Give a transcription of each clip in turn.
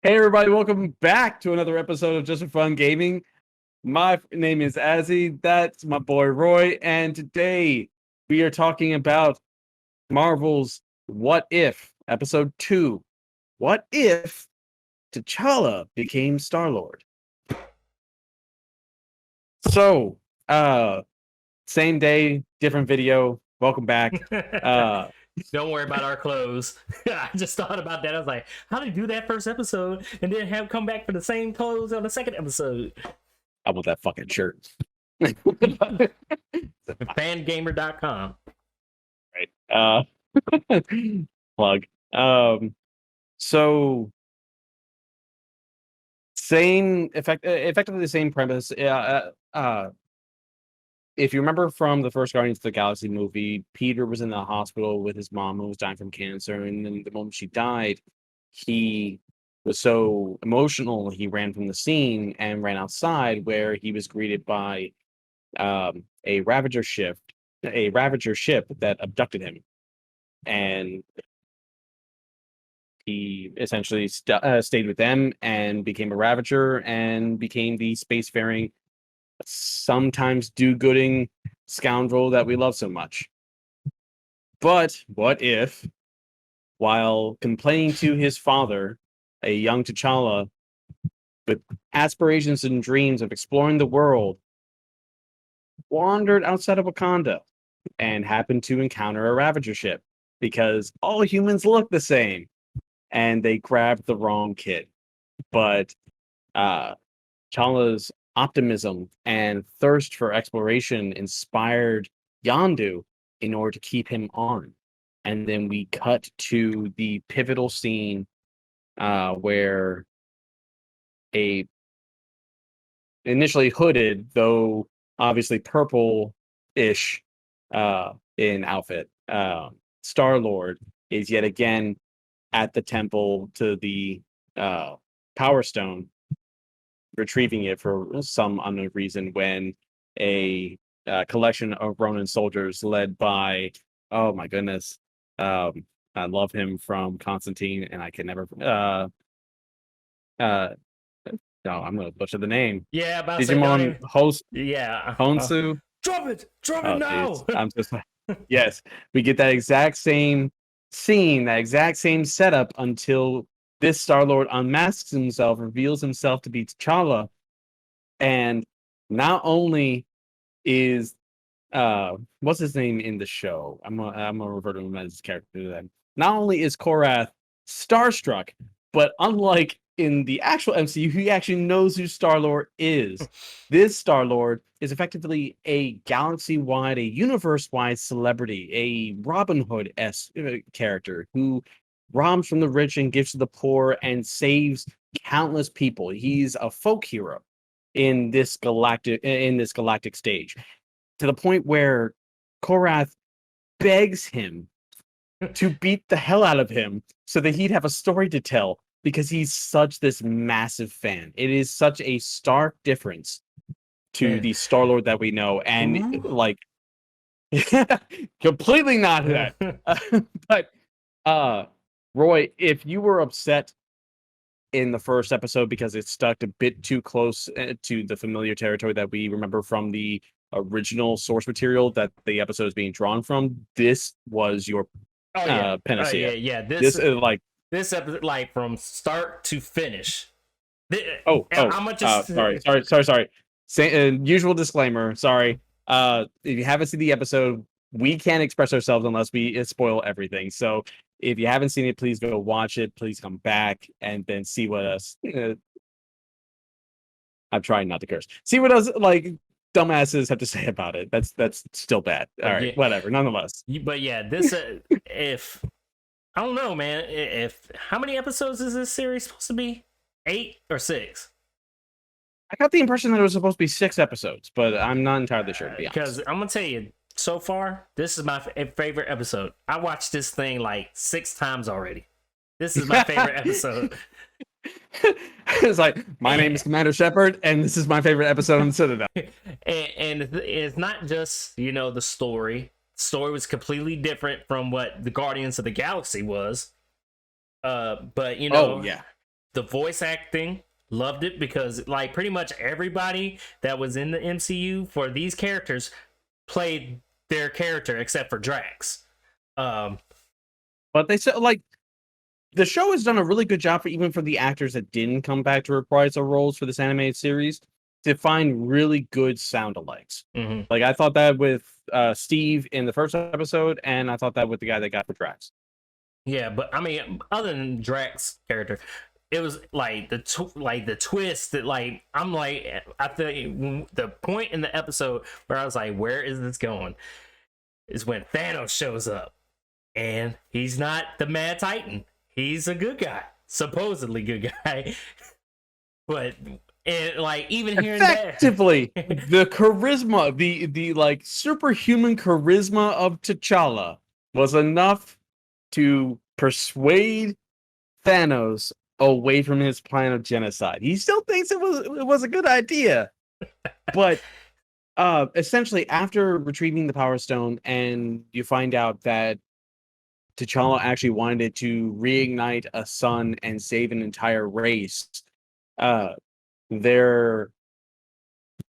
Hey everybody, welcome back to another episode of Just for Fun Gaming. My name is Azzy, that's my boy Roy, and today we are talking about Marvel's What If, Episode 2. What if T'Challa became StarLord? So, same day, different video. Welcome back. Don't worry about our clothes. I just thought about that. I was like, how do you do that first episode and then have come back for the same clothes on the second episode? I want that fucking shirt. Fangamer.com. Right. Plug. So effectively the same premise. If you remember from the first Guardians of the Galaxy movie, Peter was in the hospital with his mom who was dying from cancer, and then the moment she died, he was so emotional he ran from the scene and ran outside, where he was greeted by a Ravager ship that abducted him, and he essentially stayed with them and became a Ravager and became the spacefaring, sometimes do-gooding scoundrel that we love so much. But what if, while complaining to his father, a young T'Challa with aspirations and dreams of exploring the world, wandered outside of Wakanda and happened to encounter a Ravager ship because all humans look the same, and they grabbed the wrong kid. But T'Challa's optimism and thirst for exploration inspired Yondu in order to keep him on. And then we cut to the pivotal scene where a initially hooded, though obviously purple-ish in outfit, StarLord is yet again at the temple to the Power Stone, retrieving it for some unknown reason, when a collection of Ronin soldiers led by, oh my goodness, I love him from Constantine, and I can never no, I'm gonna butcher the name. Yeah, about to say, Digimon host yeah. Honsu. Drop it Oh, now. I'm just yes, we get that exact same scene, that exact same setup until this Star-Lord unmasks himself, reveals himself to be T'Challa, and not only is what's his name in the show? I'm gonna refer to him as his character then. Not only is Korath starstruck, but unlike in the actual MCU, he actually knows who Star-Lord is. This Star-Lord is effectively a galaxy-wide, a universe-wide celebrity, a Robin Hood-esque character who robs from the rich and gives to the poor and saves countless people. He's a folk hero in this galactic stage, to the point where Korath begs him to beat the hell out of him so that he'd have a story to tell, because he's such this massive fan. It is such a stark difference to the Star-Lord that we know, and like completely not that. But Roy, if you were upset in the first episode because it stuck a bit too close to the familiar territory that we remember from the original source material that the episode is being drawn from, this was your panacea. Yeah. This is like this episode, like from start to finish. I'm gonna just sorry. Usual disclaimer. Sorry. If you haven't seen the episode, we can't express ourselves unless we spoil everything. So if you haven't seen it, please go watch it. Please come back and then see what us. I'm trying not to curse. See what us like dumbasses have to say about it. That's still bad. All right, whatever. Nonetheless. But yeah, this if I don't know, man. If how many episodes is this series supposed to be? 8 or 6? I got the impression that it was supposed to be 6 episodes, but I'm not entirely sure, to be honest. Because I'm gonna tell you, so far, this is my favorite episode. I watched this thing like 6 times already. This is my favorite episode. It's like, my name is Commander Shepard, and this is my favorite episode on Citadel. And it's not just, the story. The story was completely different from what the Guardians of the Galaxy was. But, oh, yeah. The voice acting, loved it, because like pretty much everybody that was in the MCU for these characters played their character except for Drax. But they said like the show has done a really good job for even for the actors that didn't come back to reprise their roles for this animated series to find really good sound alikes. Like I thought that with Steve in the first episode, and I thought that with the guy that got for Drax. Yeah, but I mean, other than Drax character, it was like the twist that like I'm like I feel the point in the episode where I was like, where is this going? Is when Thanos shows up, and he's not the Mad Titan. He's a good guy, supposedly good guy, but and like even hearing effectively the charisma, the like superhuman charisma of T'Challa was enough to persuade Thanos away from his plan of genocide. He still thinks it was a good idea, but essentially after retrieving the Power Stone, and you find out that T'Challa actually wanted to reignite a sun and save an entire race. They're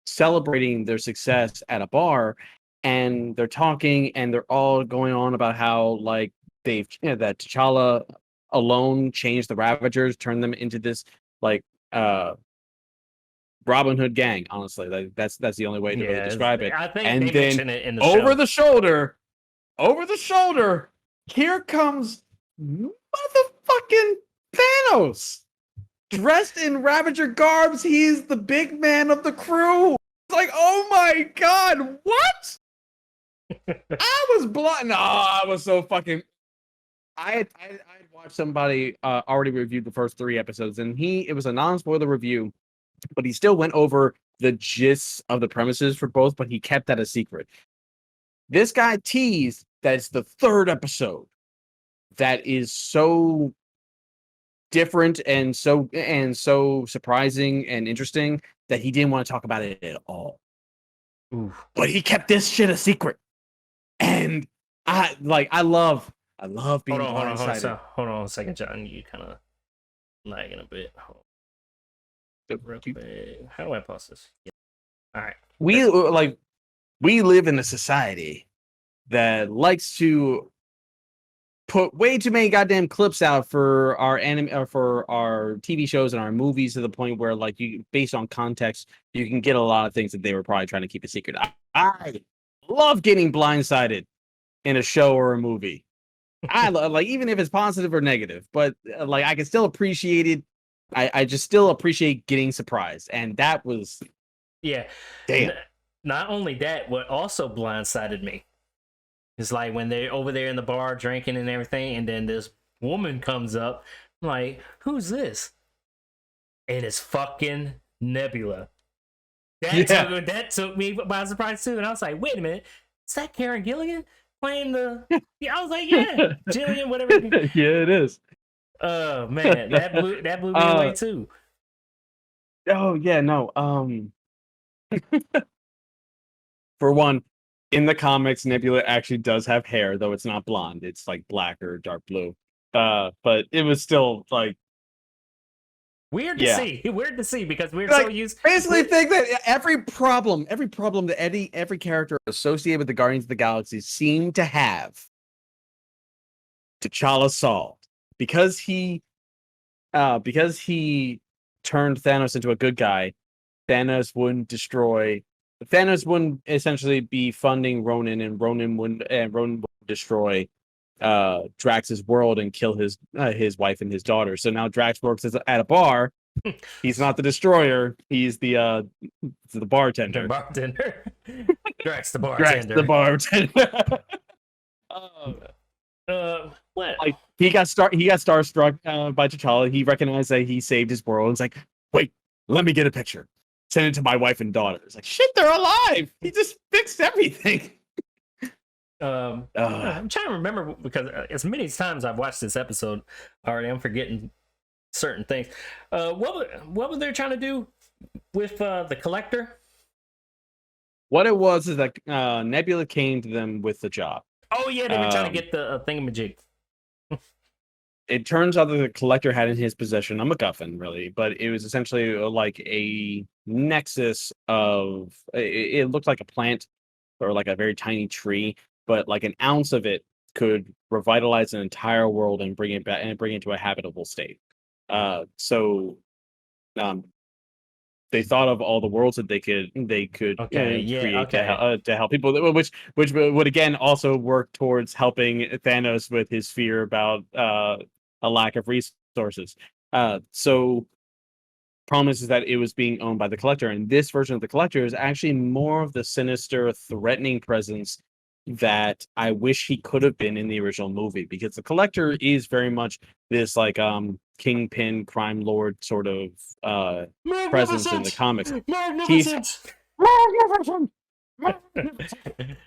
celebrating their success at a bar, and they're talking, and they're all going on about how like that T'Challa alone changed the Ravagers, turned them into this like Robin Hood gang. Honestly, like that's the only way to really describe it. I think And they then mention it in the over show. the shoulder, here comes motherfucking Thanos. Dressed in Ravager garbs, he's the big man of the crew. It's like, oh my god, what? I was blind. No, I was so fucking. I had watched somebody already reviewed the first 3 episodes, and it was a non-spoiler review, but he still went over the gist of the premises for both, but he kept that a secret. This guy teased that it's the 3rd episode that is so different and so surprising and interesting that he didn't want to talk about it at all. Oof. But he kept this shit a secret, and I love being blindsided. Hold on a second, John. You kind of lagging a bit. Real quick. How do I pause this? Yeah. All right. We live in a society that likes to put way too many goddamn clips out for our anime, for our TV shows and our movies, to the point where like you, based on context, you can get a lot of things that they were probably trying to keep a secret. I love getting blindsided in a show or a movie. I like, even if it's positive or negative, but like I can still appreciate it. I just still appreciate getting surprised, and that was damn. Not only that, what also blindsided me is like when they're over there in the bar drinking and everything, and then this woman comes up. I'm like, who's this? And it's fucking Nebula. That took me by surprise too, and I was like, wait a minute, is that Karen Gilligan playing the? Yeah, I was like, yeah, Jillian, whatever. Yeah, it is. Oh man, that blew me away too. Oh yeah, no. For one, in the comics, Nebula actually does have hair, though it's not blonde. It's like black or dark blue. But it was still like weird to see. Weird to see, because we're like, so used. Basically, think that every problem that every character associated with the Guardians of the Galaxy seemed to have, T'Challa solved. Because he turned Thanos into a good guy, Thanos wouldn't essentially be funding Ronan, and Ronan wouldn't destroy Drax's world and kill his wife and his daughter. So now Drax works at a bar. He's not the destroyer. He's the bartender. The bartender. Drax the bartender. Drax the bartender. What? Like he got starstruck by T'Challa. He recognized that he saved his world. It's like, wait, let me get a picture. Send it to my wife and daughter. It's like, shit, they're alive. He just fixed everything. I'm trying to remember, because as many times I've watched this episode already, I'm forgetting certain things. What were they trying to do with the Collector? What it was is that Nebula came to them with the job. Oh yeah, they were trying to get the thingamajig. it turns out that the collector had in his possession a MacGuffin, really, but it was essentially like a nexus of. It looked like a plant or like a very tiny tree, but like an ounce of it could revitalize an entire world and bring it back and bring it to a habitable state. So um, they thought of all the worlds that they could Okay, yeah, create okay. to help people, which would again also work towards helping Thanos with his fear about a lack of resources. So problem is that it was being owned by the collector, and this version of the collector is actually more of the sinister, threatening presence that I wish he could have been in the original movie, because the collector is very much this like kingpin crime lord sort of presence in the Magnificent! comics. He's Magnificent! magnificent. Magnificent.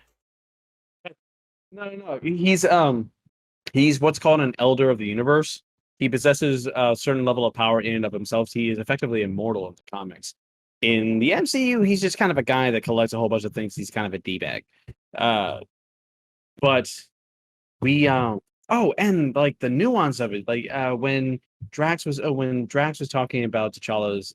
No. He's what's called an elder of the universe. He possesses a certain level of power in and of himself. He is effectively immortal in the comics. In the MCU, he's just kind of a guy that collects a whole bunch of things. He's kind of a d-bag. Uh, but we oh, and like the nuance of it, like when Drax was talking about T'Challa's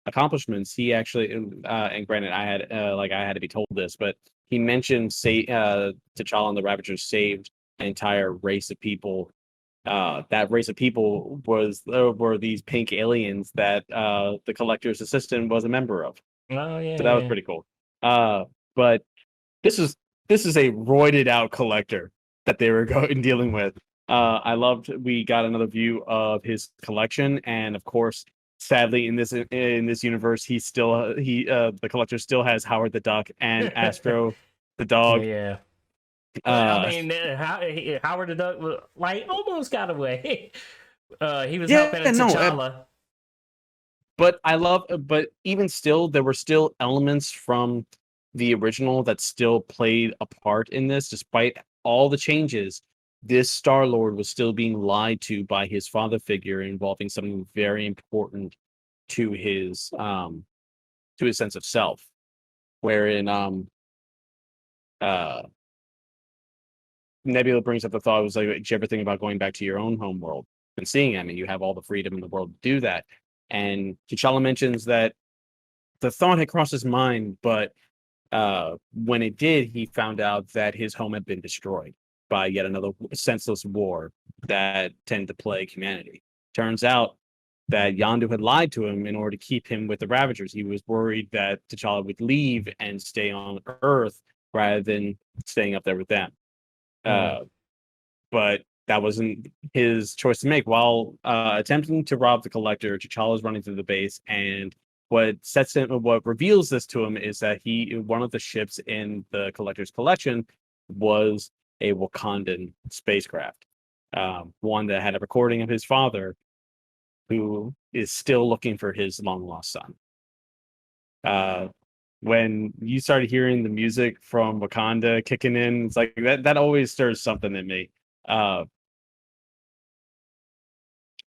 accomplishments, he actually and granted I had to be told this, but he mentioned T'Challa and the Ravagers saved an entire race of people. That race of people were these pink aliens that the collector's assistant was a member of. Oh yeah, So that was yeah. pretty cool. But this is this is a roided out collector that they were going dealing with. I loved we got another view of his collection, and of course, sadly in this universe, the collector still has Howard the Duck and Astro the dog. Yeah. But I Uh, mean, Howard the Duck like almost got away. He was yeah, helping no, T'Challa. but even still, there were still elements from the original that still played a part in this, despite all the changes. This Star Lord was still being lied to by his father figure, involving something very important to his sense of self. Wherein uh Nebula brings up the thought, was like, did you ever think about going back to your own home world and seeing? I mean, you have all the freedom in the world to do that. And T'Challa mentions that the thought had crossed his mind, but when it did, he found out that his home had been destroyed by yet another senseless war that tended to plague humanity. Turns out that Yondu had lied to him in order to keep him with the Ravagers. He was worried that T'Challa would leave and stay on Earth rather than staying up there with them. Mm. Uh, but that wasn't his choice to make. While attempting to rob the collector, T'Challa is running through the base, and what reveals this to him is that one of the ships in the collector's collection was a Wakandan spacecraft, one that had a recording of his father, who is still looking for his long lost son. When you started hearing the music from Wakanda kicking in, it's like that always stirs something in me. Uh,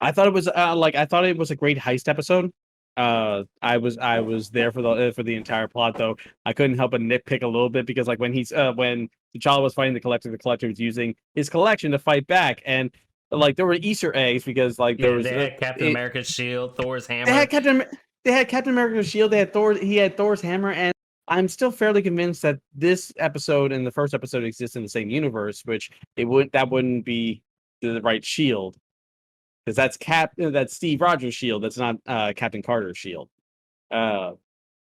I thought it was a great heist episode. I was there for the entire plot, though. I couldn't help but nitpick a little bit, because like when T'Challa was fighting the collector was using his collection to fight back, and like there were Easter eggs, because like there Yeah, was they had Captain America's shield, Thor's they had hammer. Captain America's shield, they had Thor, he had Thor's hammer, and I'm still fairly convinced that this episode and the first episode exist in the same universe, which that wouldn't be the right shield, because that's Steve Rogers' shield. That's not Captain Carter's shield. Uh,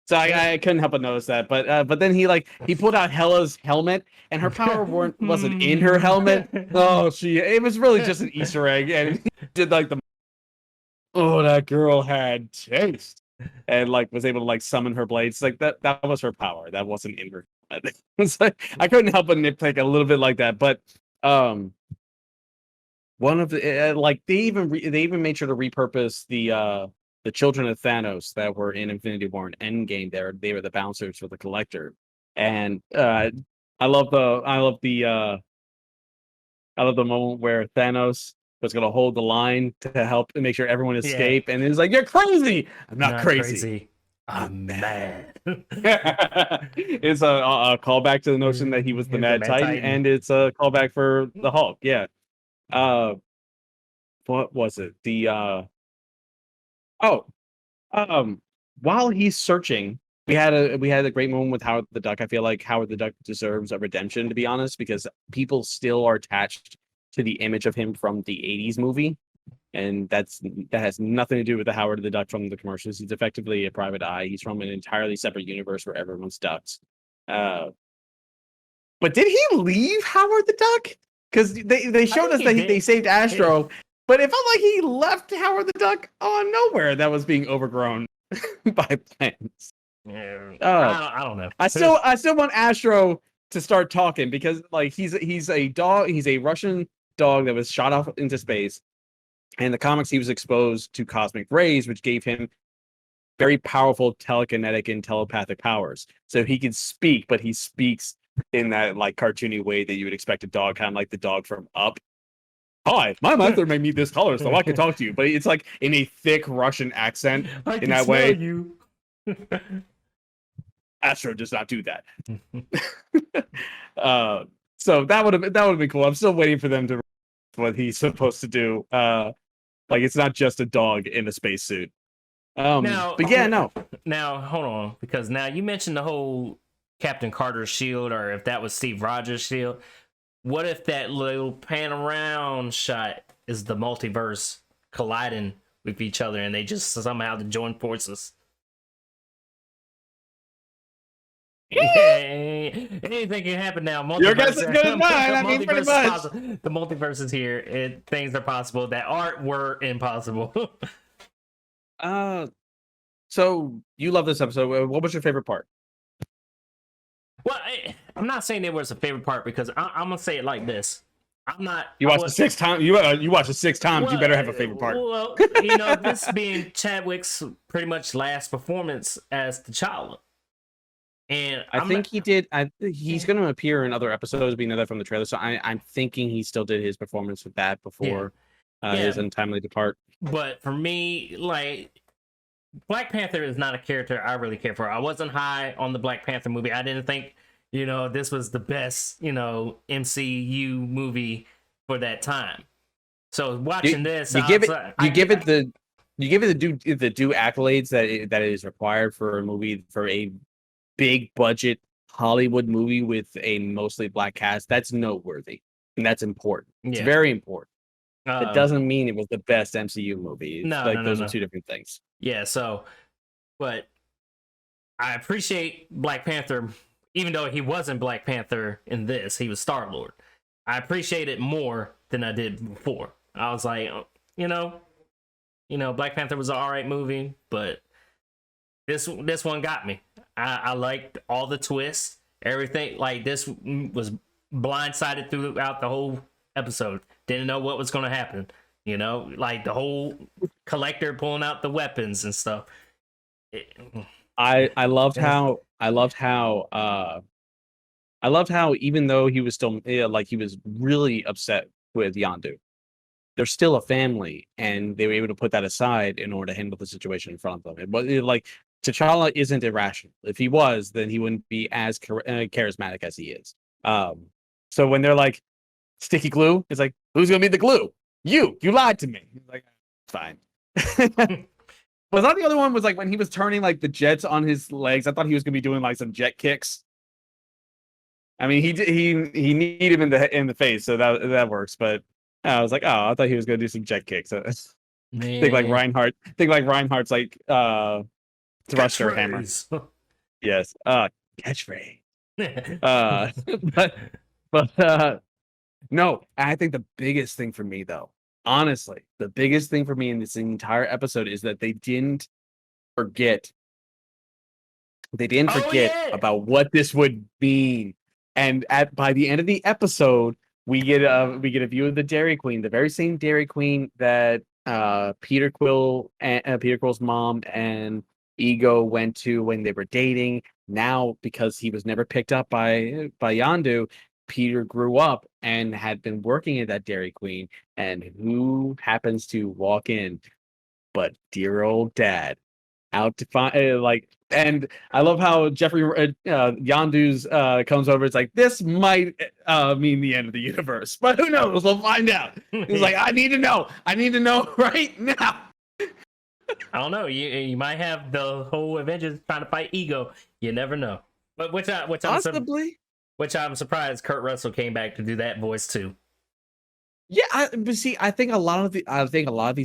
so I couldn't help but notice that. But then he pulled out Hela's helmet, and her power wasn't in her helmet. Oh, it was really just an Easter egg, and he did like that girl had taste, and like was able to like summon her blades. Like that was her power. That wasn't in her. It's like I couldn't help but nitpick a little bit like that. But um one of the like they even made sure to repurpose the children of Thanos that were in Infinity War and Endgame. They were the bouncers for the collector. And I love the I love the I love the moment where Thanos was going to hold the line to help and make sure everyone Yeah, escape, and he's like, "You're crazy." I'm not not crazy. crazy. I'm I'm mad. mad. It's a callback to the notion that he was the Here's the Mad Mad Titan, Titan. and it's a callback for the Hulk. Yeah. Uh, what was it? Oh, while he's searching, we had a great moment with Howard the Duck. I feel like Howard the Duck deserves a redemption, to be honest, because people still are attached to the image of him from the '80s movie, and that has nothing to do with the Howard the Duck from the commercials. He's effectively a private eye. He's from an entirely separate universe where everyone's ducks. Uh, but did he leave Howard the Duck? Because they showed us that they saved Astro, but it felt like he left Howard the Duck on nowhere that was being overgrown by plants. Yeah, Uh, I don't know. I still want Astro to start talking because like he's a dog. He's a Russian dog that was shot off into space. And in the comics, he was exposed to cosmic rays, which gave him very powerful telekinetic and telepathic powers. So he can speak, but he speaks in that like cartoony way that you would expect a dog, kind of like the dog from Up. Hi, my mother made me this color, so I can talk to you. But it's like in a thick Russian accent I in can that smell way. you. Astro does not do that. So that would have been cool. I'm still waiting for them to what he's supposed to do. Like it's not just a dog in a spacesuit. Now, But yeah, no. Now, hold on, because now you mentioned the whole Captain Carter's shield, or if that was Steve Rogers' shield. What if that little pan around shot is the multiverse colliding with each other, and they just somehow join forces? Anything can happen now. Multiverse, Your guess is good as mine. I mean, pretty much. The multiverse is here. Things are possible that were impossible. So you love this episode. What was your favorite part? Well, I'm not saying it was a favorite part because I'm gonna say it like this. I'm not. You watched it 6 times. You watched it 6 times. Well, you better have a favorite part. Well, this being Chadwick's pretty much last performance as T'Challa, and I think he did. He's going to appear in other episodes. We know that from the trailer. So I'm thinking he still did his performance with that before his untimely depart. But for me, like, Black Panther is not a character I really care for. I wasn't high on the Black Panther movie. I didn't think, this was the best, MCU movie for that time. So watching this, you give it the due accolades that it is required for a movie, for a big budget Hollywood movie with a mostly black cast. That's noteworthy and that's important. It's very important. It doesn't mean it was the best MCU movie. Those are two different things. Yeah, so, but I appreciate Black Panther, even though he wasn't Black Panther in this, he was StarLord. I appreciate it more than I did before. I was like, Black Panther was an alright movie, but this one got me. I liked all the twists, everything. Like, this was blindsided throughout the whole episode. Didn't know what was going to happen. Like the whole collector pulling out the weapons and stuff. I loved how even though he was still he was really upset with Yondu, they're still a family, and they were able to put that aside in order to handle the situation in front of them. But like T'Challa isn't irrational. If he was, then he wouldn't be as charismatic as he is. So when they're like sticky glue, it's like, who's gonna be the glue? You lied to me. He's like, fine. Was that the other one? Was like when he was turning like the jets on his legs. I thought he was gonna be doing like some jet kicks. I mean, he kneed him in the face, so that works. But I was like, oh, I thought he was gonna do some jet kicks. Think like Reinhardt. Think like Reinhardt's like thruster hammer. Yes. Catchphrase. But no, I think the biggest thing for me, though, honestly, the biggest thing for me in this entire episode is that they didn't forget. They didn't forget about what this would mean, and by the end of the episode, we get a view of the Dairy Queen, the very same Dairy Queen that Peter Quill's mom and Ego went to when they were dating. Now, because he was never picked up by Yondu, Peter grew up and had been working at that Dairy Queen, and who happens to walk in but dear old dad, out to find and I love how Jeffrey Yondu's comes over. It's like this might mean the end of the universe, but who knows? We'll find out. He's like, I need to know right now. I don't know. You might have the whole Avengers trying to fight Ego. You never know. But Possibly. which I'm surprised Kurt Russell came back to do that voice too. Yeah, but see, I think a lot of these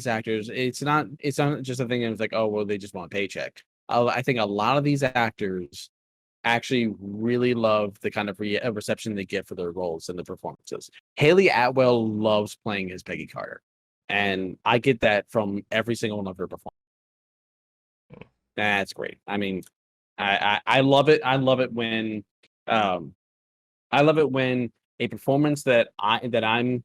actors, it's not just a thing of like, oh well, they just want a paycheck. I think a lot of these actors actually really love the kind of reception they get for their roles and the performances. Haley Atwell loves playing as Peggy Carter, and I get that from every single one of her performances. That's great. I mean, I love it. Um, I love it when a performance that I've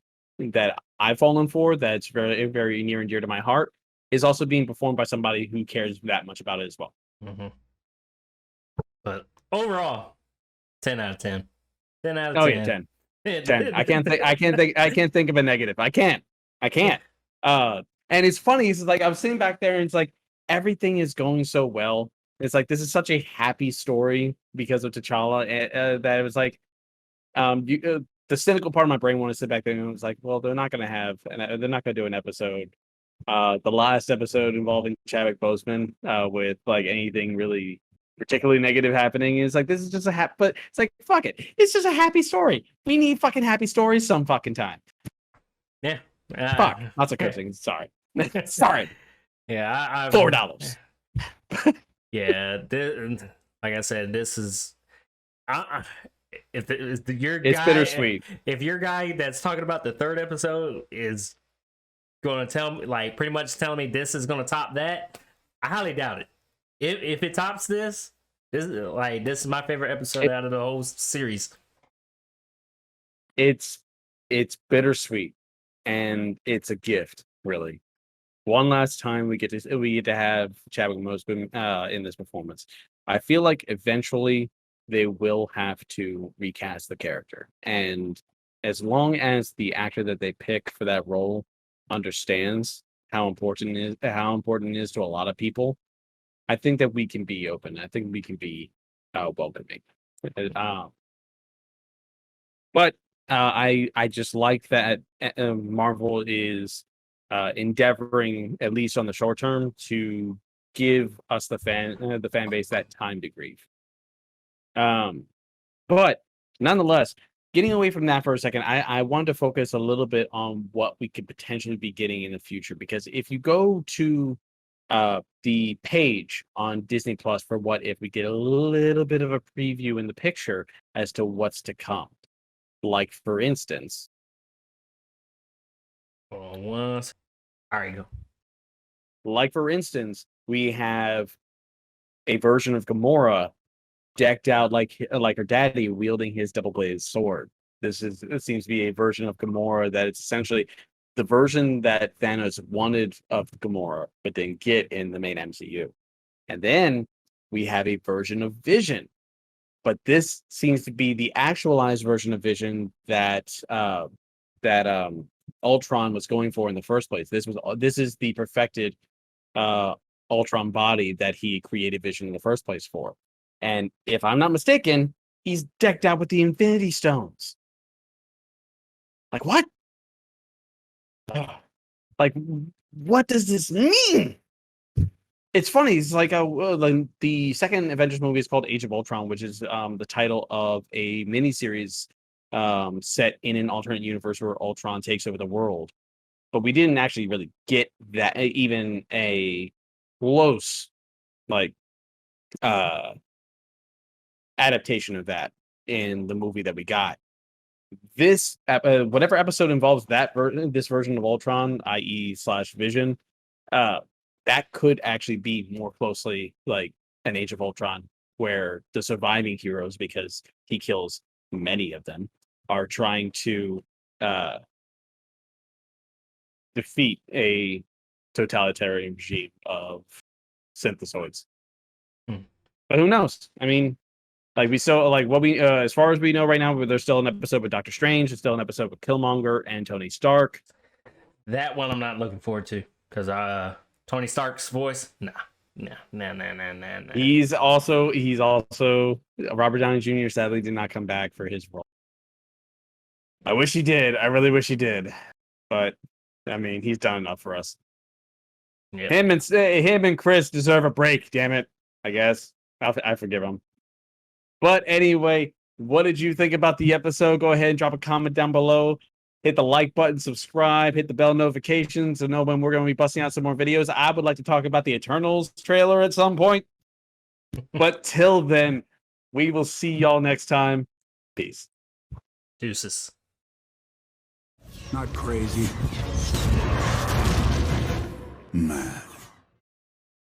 fallen for, that's very very near and dear to my heart, is also being performed by somebody who cares that much about it as well. Mm-hmm. But overall, 10 out of 10. 10 out of 10. Oh yeah, 10. 10. I can't think of a negative. I can't. And it's funny, it's like I was sitting back there and it's like everything is going so well. It's like this is such a happy story because of T'Challa, that it was like the cynical part of my brain wanted to sit back there and it was like, well, they're not going to do an episode. The last episode involving Chadwick Boseman with like anything really particularly negative happening is like, this is just but it's like, fuck it. It's just a happy story. We need fucking happy stories some fucking time. Yeah. Fuck. Lots of cursing. Sorry. Sorry. Yeah. $4. Yeah. Like I said, this is. If your guy, it's bittersweet. If your guy that's talking about the third episode is going to tell me, like, pretty much telling me this is going to top that, I highly doubt it. If it tops this is my favorite episode out of the whole series. It's bittersweet, and it's a gift, really. One last time we get to have Chadwick Boseman in this performance. I feel like eventually they will have to recast the character, and as long as the actor that they pick for that role understands how important it is to a lot of people, I think that we can be open. I think we can be welcoming. But I just like that Marvel is endeavoring, at least on the short term, to give us the fan base that time to grieve. But nonetheless, getting away from that for a second, I wanted to focus a little bit on what we could potentially be getting in the future. Because if you go to the page on Disney Plus for What If, we get a little bit of a preview in the picture as to what's to come. Like, for instance, All right, go. Like, for instance, we have a version of Gamora decked out like her daddy, wielding his double-bladed sword. This seems to be a version of Gamora that it's essentially the version that Thanos wanted of Gamora, but didn't get in the main MCU. And then we have a version of Vision, but this seems to be the actualized version of Vision that Ultron was going for in the first place. This is the perfected Ultron body that he created Vision in the first place for. And if I'm not mistaken, he's decked out with the Infinity Stones. Like, what? Like, what does this mean? It's funny. It's like the second Avengers movie is called Age of Ultron, which is the title of a miniseries set in an alternate universe where Ultron takes over the world. But we didn't actually really get that, even a close adaptation of that in the movie that we got. This whatever episode involves this version of Ultron, i.e. /Vision, that could actually be more closely like an Age of Ultron, where the surviving heroes, because he kills many of them, are trying to defeat a totalitarian regime of synthesoids. But who knows? I mean, like, we still, like, what we as far as we know right now, there's still an episode with Doctor Strange, there's still an episode with Killmonger and Tony Stark. That one I'm not looking forward to, because Tony Stark's voice, nah. No. He's also Robert Downey Jr. sadly did not come back for his role. I wish he did. I really wish he did. But I mean, he's done enough for us. Yep. Him and Chris deserve a break. Damn it. I guess I forgive him. But anyway, what did you think about the episode? Go ahead and drop a comment down below. Hit the like button, subscribe, hit the bell notifications to know when we're going to be busting out some more videos. I would like to talk about the Eternals trailer at some point. But till then, we will see y'all next time. Peace. Deuces. Not crazy. Mad.